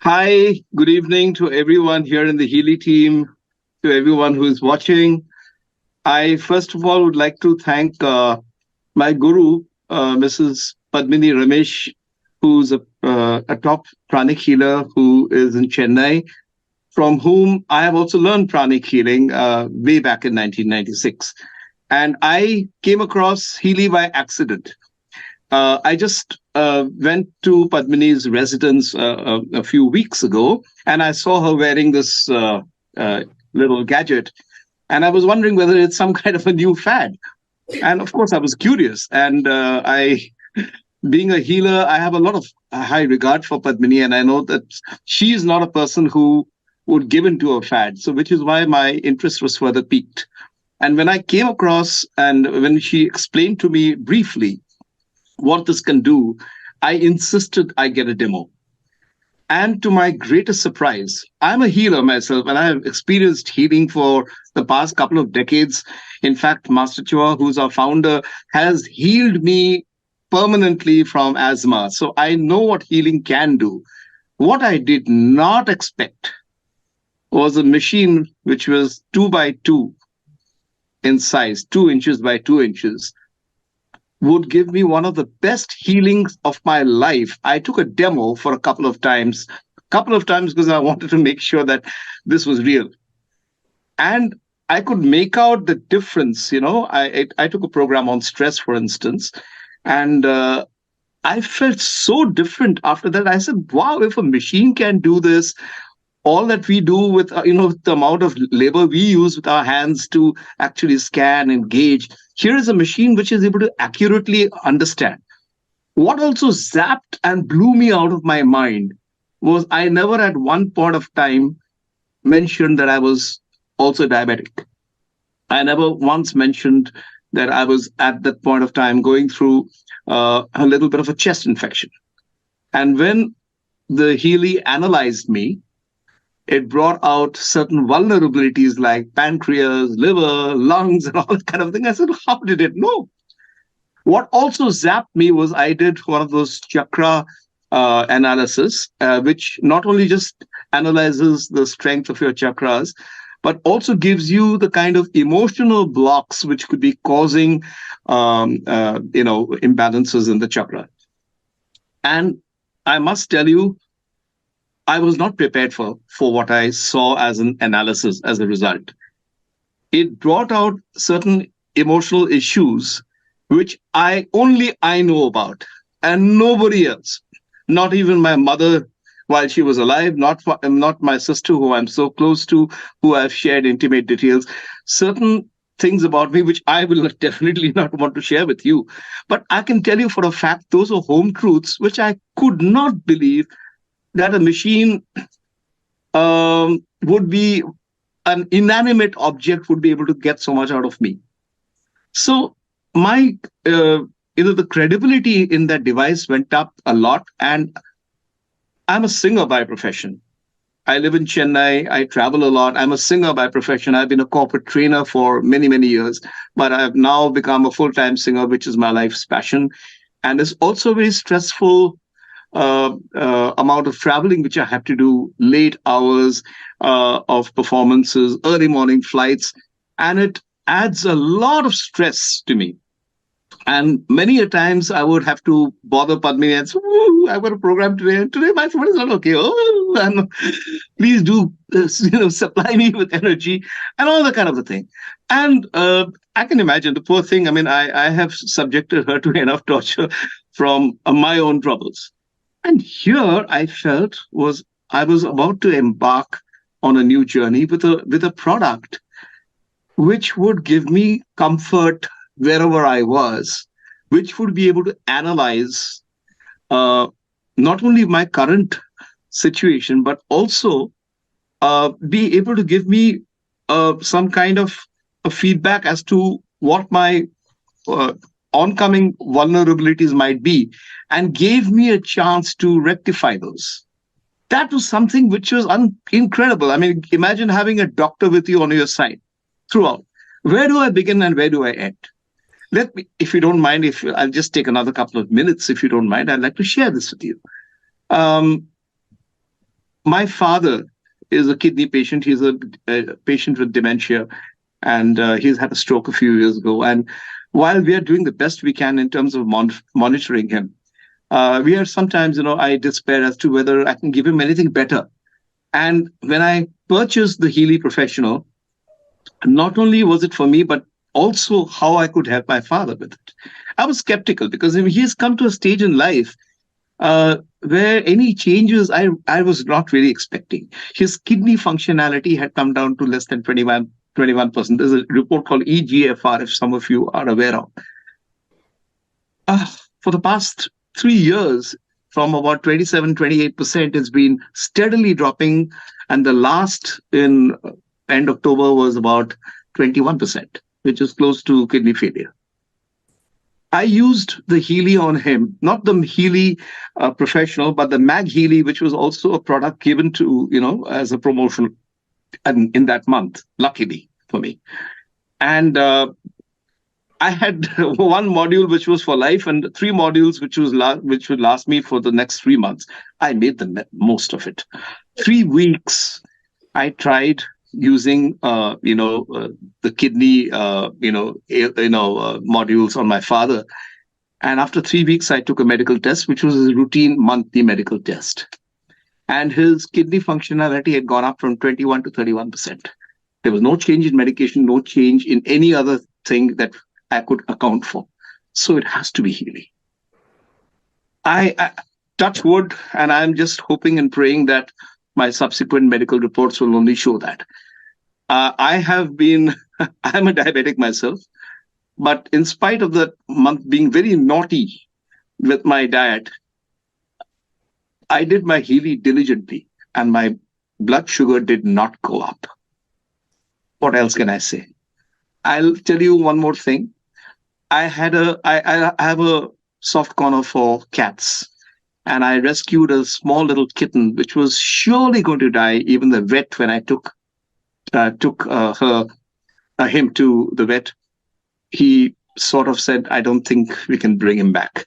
Hi, good evening to everyone here in the Healy team, to everyone who is watching. I first of all would like to thank my guru, Mrs. Padmini Ramesh, who's a top pranic healer who is in Chennai, from whom I have also learned pranic healing way back in 1996. And I came across Healy by accident. I just went to Padmini's residence a few weeks ago, and I saw her wearing this uh, little gadget, and I was wondering whether it's some kind of a new fad. And of course, I was curious, and being a healer, I have a lot of high regard for Padmini, and I know that she is not a person who would give into a fad. So, which is why my interest was further piqued. And when I came across, and when she explained to me briefly what this can do, I insisted I get a demo. And to my greatest surprise, I'm a healer myself and I have experienced healing for the past couple of decades. In fact, Master Chua, who's our founder, has healed me permanently from asthma. So I know what healing can do. What I did not expect was a machine which was 2 by 2 in size, 2 inches by 2 inches, would give me one of the best healings of my life. I took a demo for a couple of times because I wanted to make sure that this was real. And I could make out the difference. I took a program on stress, for instance, and I felt so different after that. I said, wow, if a machine can do this, all that we do with the amount of labor we use with our hands to actually scan and gauge, here is a machine which is able to accurately understand. What also zapped and blew me out of my mind was I never at one point of time mentioned that I was also diabetic. I never once mentioned that I was at that point of time going through a little bit of a chest infection. And when the Healy analyzed me, it brought out certain vulnerabilities like pancreas, liver, lungs, and all that kind of thing. I said, how did it know? What also zapped me was I did one of those chakra analysis, which not only just analyzes the strength of your chakras, but also gives you the kind of emotional blocks which could be causing, imbalances in the chakra. And I must tell you, I was not prepared for what I saw as an analysis as a result. It brought out certain emotional issues which I know about and nobody else, not even my mother while she was alive, not my sister who I'm so close to, who I've shared intimate details, certain things about me which I will definitely not want to share with you. But I can tell you for a fact, those are home truths which I could not believe that a machine would be an inanimate object would be able to get so much out of me. So my the credibility in that device went up a lot, and I'm a singer by profession. I live in Chennai. I travel a lot. I'm a singer by profession. I've been a corporate trainer for many, many years, but I've now become a full-time singer, which is my life's passion. And it's also a very stressful amount of traveling which I have to do, late hours of performances, early morning flights, and it adds a lot of stress to me. And many a times I would have to bother Padmini and say, "Ooh, I've got a program today, and today my phone is not okay. Oh, and please do, supply me with energy," and all that kind of a thing. And I can imagine the poor thing. I mean, I have subjected her to enough torture from my own troubles. And here I felt was I was about to embark on a new journey with a product which would give me comfort wherever I was, which would be able to analyze uh, not only my current situation, but also be able to give me some kind of a feedback as to what my uh, oncoming vulnerabilities might be, and gave me a chance to rectify those. That was something which was incredible. I mean, imagine having a doctor with you on your side throughout. Where do I begin and where do I end? Let me, if you don't mind, if I'll just take another couple of minutes, if you don't mind, I'd like to share this with you. Um, My father is a kidney patient. He's a patient with dementia, and he's had a stroke a few years ago. And while we are doing the best we can in terms of monitoring him, we are sometimes, I despair as to whether I can give him anything better. And when I purchased the Healy Professional, not only was it for me, but also how I could help my father with it. I was skeptical because he's come to a stage in life where any changes I was not really expecting. His kidney functionality had come down to less than 21%. There's a report called EGFR, if some of you are aware of. For the past 3 years, from about 27, 28%, it's been steadily dropping. And the last in end October was about 21%, which is close to kidney failure. I used the Healy on him, not the Healy Professional, but the Mag Healy, which was also a product given to, as a promotion in that month, luckily for me. And I had one module which was for life and 3 modules which would last me for the next 3 months. I made the most of it. 3 weeks I tried using the kidney modules on my father, and after 3 weeks I took a medical test, which was a routine monthly medical test, and his kidney functionality had gone up from 21 to 31%. There was no change in medication, no change in any other thing that I could account for. So it has to be Healy. I touch wood, and I'm just hoping and praying that my subsequent medical reports will only show that. I'm a diabetic myself, but in spite of that month being very naughty with my diet, I did my Healy diligently, and my blood sugar did not go up. What else can I say? I'll tell you one more thing. I have a soft corner for cats, and I rescued a small little kitten which was surely going to die. Even the vet, when I took him to the vet, he sort of said, "I don't think we can bring him back."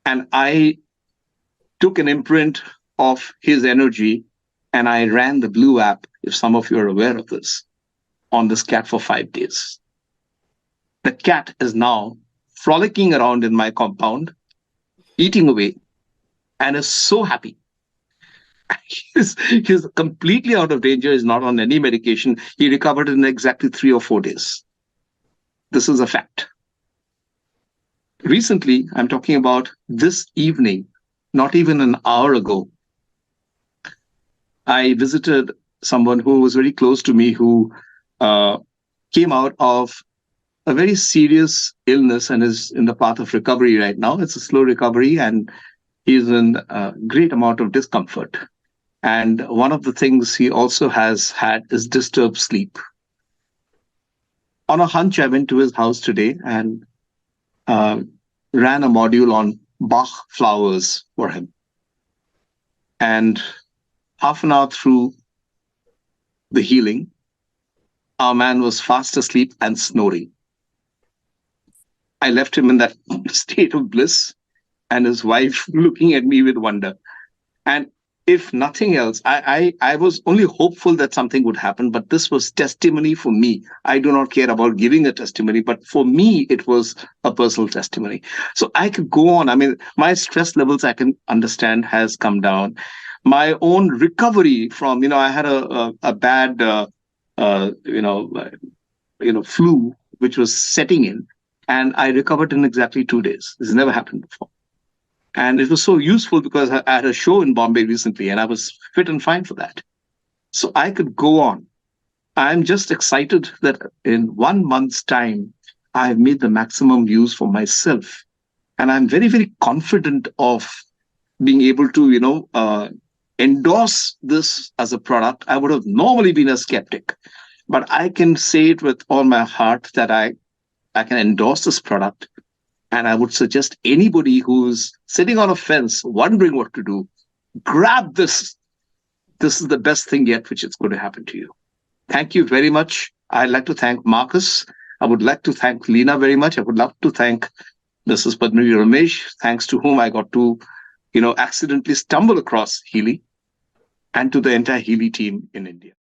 And I took an imprint of his energy, and I ran the Blue app, if some of you are aware of this, on this cat for 5 days. The cat is now frolicking around in my compound, eating away, and is so happy. He's completely out of danger. He's not on any medication. He recovered in exactly 3 or 4 days. This is a fact. Recently, I'm talking about this evening, not even an hour ago, I visited someone who was very close to me, who came out of a very serious illness and is in the path of recovery right now. It's a slow recovery, and he's in a great amount of discomfort. And one of the things he also has had is disturbed sleep. On a hunch, I went to his house today and ran a module on Bach flowers for him. And half an hour through the healing, our man was fast asleep and snoring. I left him in that state of bliss, and his wife looking at me with wonder. And if nothing else, I was only hopeful that something would happen, but this was testimony for me. I do not care about giving a testimony, but for me, it was a personal testimony. So I could go on. I mean, my stress levels, I can understand, has come down. My own recovery from, I had a bad, flu, which was setting in, and I recovered in exactly 2 days. This has never happened before. And it was so useful because I had a show in Bombay recently, and I was fit and fine for that. So I could go on. I'm just excited that in 1 month's time, I've made the maximum use for myself. And I'm very, very confident of being able to, endorse this as a product. I would have normally been a skeptic, but I can say it with all my heart that I can endorse this product. And I would suggest anybody who's sitting on a fence wondering what to do, grab this. This is the best thing yet which is going to happen to you. Thank you very much. I'd like to thank Marcus. I would like to thank Leena very much. I would love to thank Mrs. Padmini Ramesh, thanks to whom I got to, accidentally stumble across Healy. and to the entire Healy team in India.